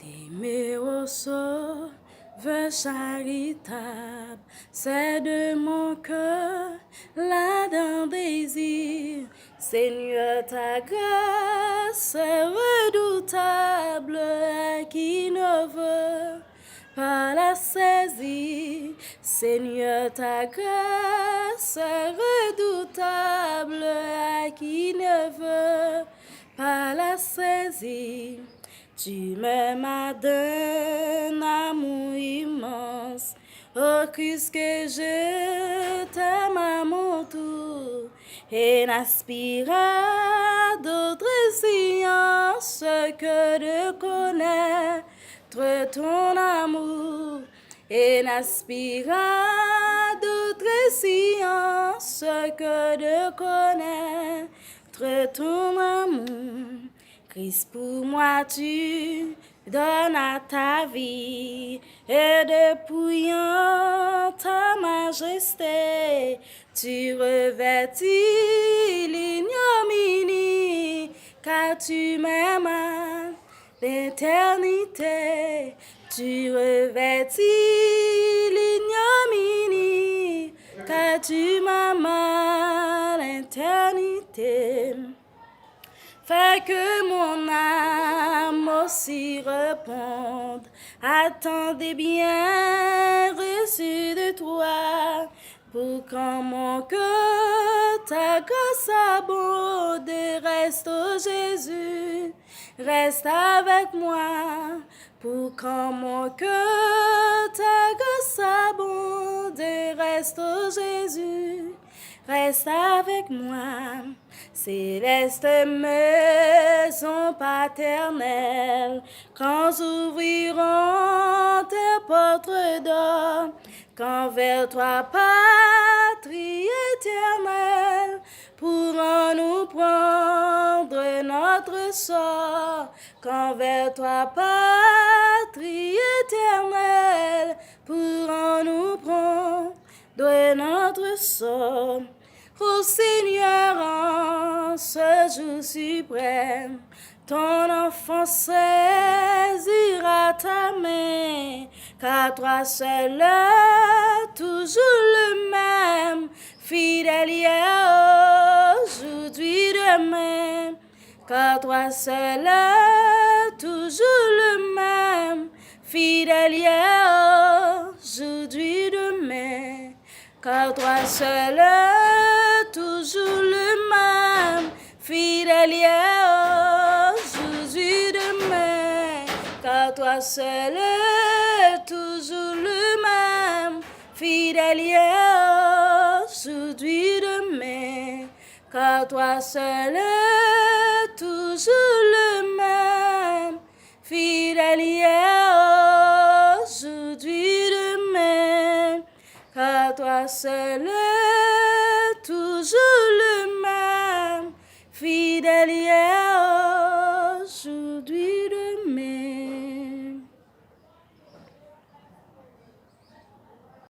T'aimer au sauveur charitable, c'est de mon cœur l'ardent désir. Seigneur, ta grâce est redoutable, à qui ne veut pas la saisir. Seigneur, ta grâce est redoutable, à qui ne veut pas la saisir. Tu m'aimes d'un amour immense, oh Christ, que je t'aime à mon tour, et n'aspire à d'autres sciences que de connaître ton amour, et n'aspire à d'autres sciences que de connaître ton amour. Christ, pour moi, tu donnes à ta vie, et dépouillant ta majesté, tu revêtis l'ignominie, car tu m'aimes à l'éternité. Tu revêtis l'ignominie, car tu m'aimes à l'éternité. Fais que mon âme aussi réponde à tant des biens reçus de toi, pour qu'en mon cœur ta grâce abonde. Reste, oh Jésus, reste avec moi, pour qu'en mon cœur ta grâce abonde. Reste, oh Jésus, reste avec moi. Céleste maison paternelle, quand s'ouvriront tes portes d'or, quand vers toi, patrie éternelle, pourrons nous prendre notre sort, quand vers toi, patrie éternelle, pourrons nous prendre notre sort. Ô Seigneur, en ce jour suprême, ton enfant saisira ta main, car toi seul es toujours le même, fidèle hier, aujourd'hui, demain, car toi seul es toujours le même, fidèle hier, aujourd'hui, demain, car toi seul es toujours le même, fidèle hier, aujourd'hui, demain, car toi seul es toujours le même, fidèle hier, aujourd'hui, demain, car toi seul es toujours le même, fidèle hier, aujourd'hui, demain, car toi seul est toujours